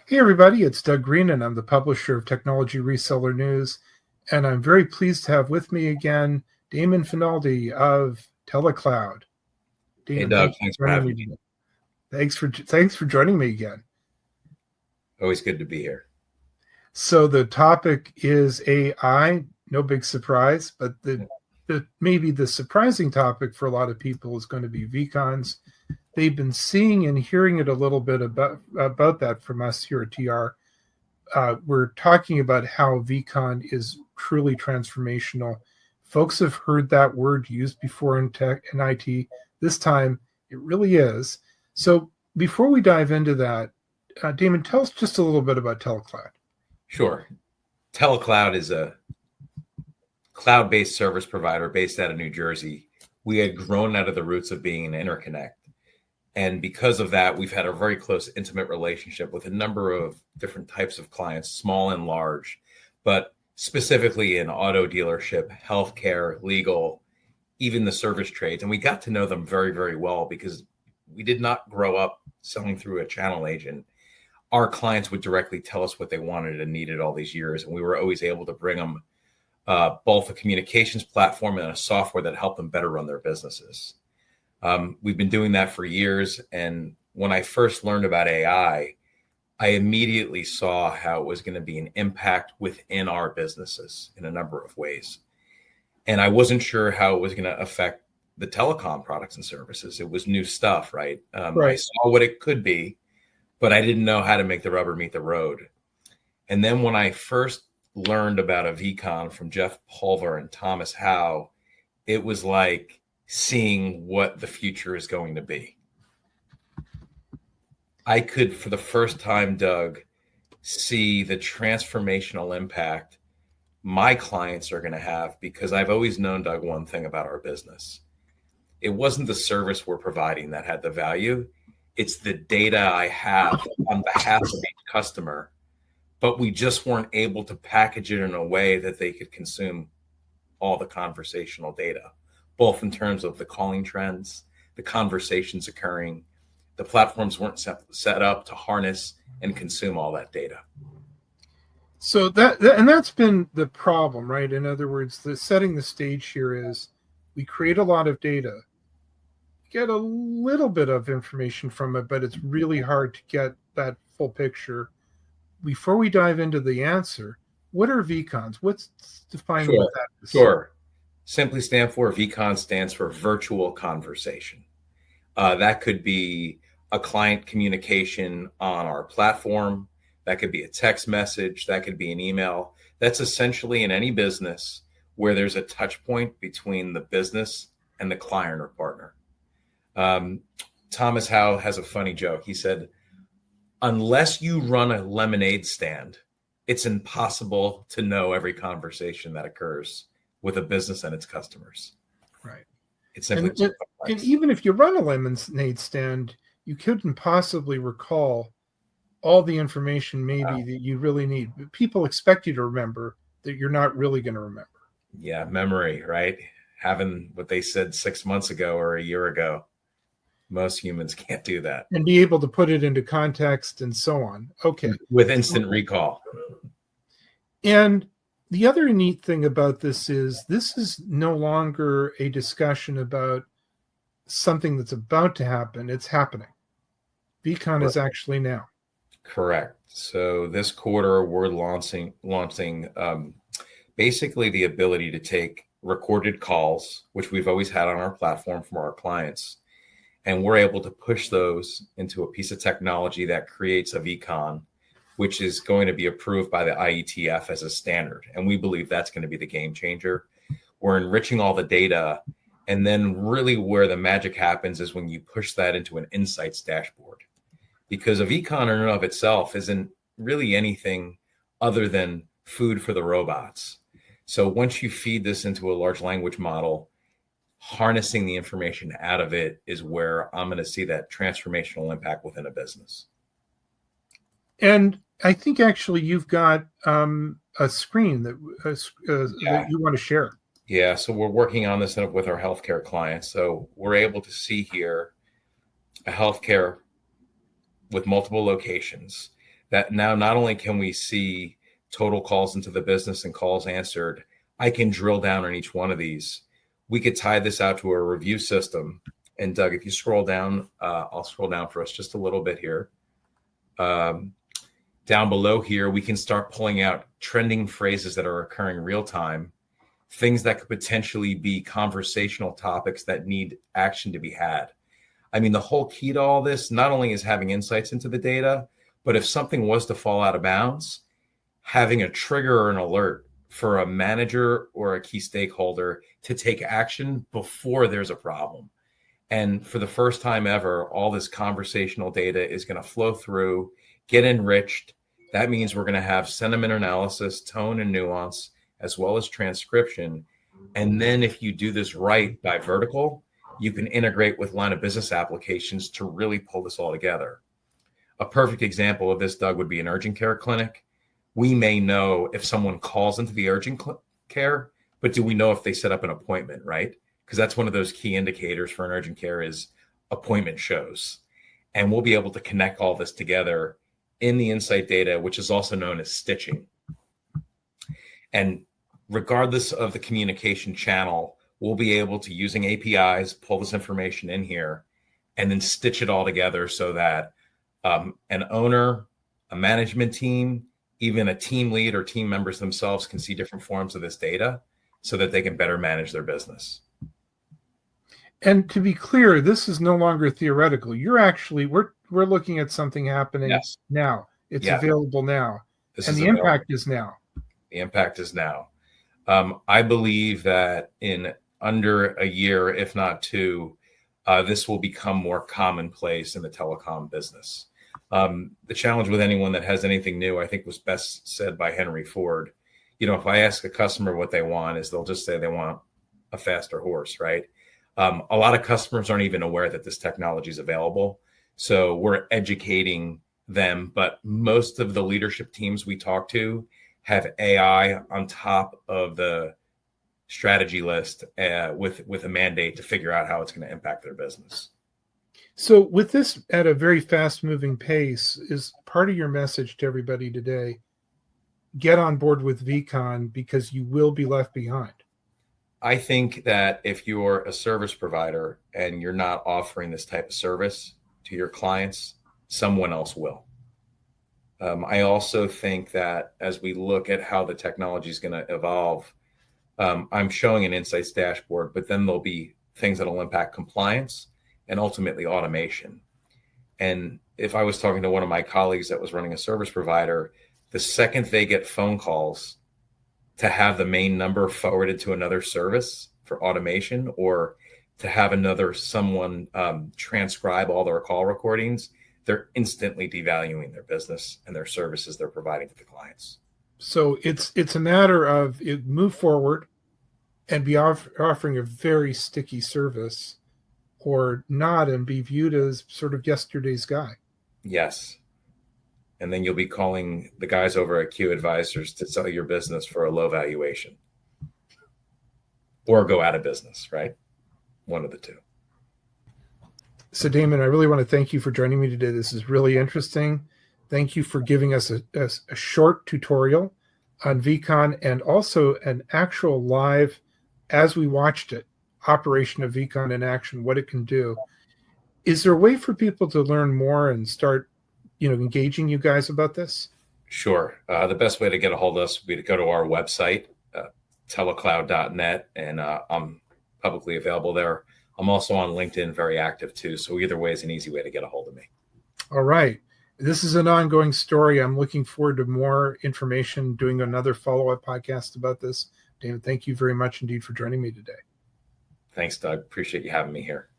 Hey, everybody, it's Doug Green, and I'm the publisher of Technology Reseller News. And I'm very pleased to have with me again Damon Finaldi of TeleCloud. Hey, Damon, Doug, thanks for having me. Thanks for joining me again. Always good to be here. So the topic is AI. No big surprise, but maybe the surprising topic for a lot of people is going to be vCons. They've been seeing and hearing it a little bit about that from us here at TR. We're talking about how vCon is truly transformational. Folks have heard that word used before in tech and IT. This time, it really is. So before we dive into that, Damon, tell us just a little bit about TeleCloud. Sure. TeleCloud is a cloud-based service provider based out of New Jersey. We had grown out of the roots of being an interconnect. And because of that, we've had a very close, intimate relationship with a number of different types of clients, small and large, but specifically in auto dealership, healthcare, legal, even the service trades. And we got to know them very, very well because we did not grow up selling through a channel agent. Our clients would directly tell us what they wanted and needed all these years. And we were always able to bring them both a communications platform and a software that helped them better run their businesses. We've been doing that for years. And when I first learned about AI, I immediately saw how it was going to be an impact within our businesses in a number of ways. And I wasn't sure how it was going to affect the telecom products and services. It was new stuff, right? Right. I saw what it could be, but I didn't know how to make the rubber meet the road. And then when I first learned about a vCon from Jeff Pulver and Thomas Howe, it was like seeing what the future is going to be. I could, for the first time, Doug, see the transformational impact my clients are going to have, because I've always known, Doug, one thing about our business. It wasn't the service we're providing that had the value. It's the data I have on behalf of each customer, but we just weren't able to package it in a way that they could consume all the conversational data, both in terms of the calling trends, the conversations occurring. The platforms weren't set up to harness and consume all that data. So that's been the problem, right? In other words, setting the stage here is we create a lot of data, get a little bit of information from it, but it's really hard to get that full picture. Before we dive into the answer, what are vCons? What's defining what that is? Sure. Simply vCon stands for virtual conversation. That could be a client communication on our platform. That could be a text message. That could be an email. That's essentially in any business where there's a touch point between the business and the client or partner. Thomas Howe has a funny joke. He said, unless you run a lemonade stand, it's impossible to know every conversation that occurs with a business and its customers. Right. It's simply and even if you run a lemonade stand, you couldn't possibly recall all the information maybe that you really need. But people expect you to remember that you're not really going to remember. Yeah, memory, right? Having what they said 6 months ago or a year ago. Most humans can't do that. And be able to put it into context and so on. Okay. With instant recall. And the other neat thing about this is no longer a discussion about something that's about to happen. It's happening. vCon is actually now. Correct. So this quarter, we're launching basically the ability to take recorded calls, which we've always had on our platform from our clients. And we're able to push those into a piece of technology that creates a vCon, which is going to be approved by the IETF as a standard. And we believe that's going to be the game changer. We're enriching all the data. And then really where the magic happens is when you push that into an insights dashboard. Because a vCon in and of itself isn't really anything other than food for the robots. So once you feed this into a large language model, harnessing the information out of it is where I'm going to see that transformational impact within a business. And I think actually you've got a screen that you want to share. Yeah, so we're working on this with our healthcare clients. So we're able to see here a healthcare with multiple locations. that now not only can we see total calls into the business and calls answered, I can drill down on each one of these. We could tie this out to a review system. And Doug, if you scroll down, I'll scroll down for us just a little bit here. Down below here, we can start pulling out trending phrases that are occurring real time, things that could potentially be conversational topics that need action to be had. I mean, the whole key to all this not only is having insights into the data, but if something was to fall out of bounds, having a trigger or an alert for a manager or a key stakeholder to take action before there's a problem. And for the first time ever, all this conversational data is going to flow through, get enriched. That means we're going to have sentiment analysis, tone and nuance, as well as transcription. And then if you do this right by vertical, you can integrate with line of business applications to really pull this all together. A perfect example of this, Doug, would be an urgent care clinic. We may know if someone calls into the urgent care, but do we know if they set up an appointment, right? Because that's one of those key indicators for an urgent care is appointment shows. And we'll be able to connect all this together in the insight data, which is also known as stitching. And regardless of the communication channel, we'll be able to, using APIs, pull this information in here and then stitch it all together so that an owner, a management team, even a team lead or team members themselves can see different forms of this data so that they can better manage their business. And to be clear, this is no longer theoretical. You're actually, we're looking at something happening now. It's available now. And the impact is now. The impact is now. I believe that in under a year, if not two, this will become more commonplace in the telecom business. The challenge with anyone that has anything new, I think, was best said by Henry Ford. You know, if I ask a customer what they want, is they'll just say they want a faster horse, right? A lot of customers aren't even aware that this technology is available. So we're educating them, but most of the leadership teams we talk to have AI on top of the strategy list with a mandate to figure out how it's going to impact their business. So with this at a very fast moving pace, is part of your message to everybody today, get on board with vCon because you will be left behind? I think that if you're a service provider and you're not offering this type of service to your clients, someone else will. I also think that as we look at how the technology is going to evolve, I'm showing an insights dashboard, but then there'll be things that will impact compliance and ultimately automation. And if I was talking to one of my colleagues that was running a service provider, the second they get phone calls to have the main number forwarded to another service for automation or to have someone transcribe all their call recordings, they're instantly devaluing their business and their services they're providing to the clients. So it's a matter of move forward and be offering a very sticky service, or not and be viewed as sort of yesterday's guy. Yes. And then you'll be calling the guys over at Q Advisors to sell your business for a low valuation or go out of business, right? One of the two. So Damon, I really want to thank you for joining me today. This is really interesting. Thank you for giving us a short tutorial on vCon and also an actual live, as we watched it, operation of vCon in action, what it can do. Is there a way for people to learn more and start, engaging you guys about this? Sure. The best way to get a hold of us would be to go to our website, telecloud.net, and I'm publicly available there. I'm also on LinkedIn, very active too. So either way is an easy way to get a hold of me. All right. This is an ongoing story. I'm looking forward to more information, doing another follow-up podcast about this. David, thank you very much indeed for joining me today. Thanks, Doug. Appreciate you having me here.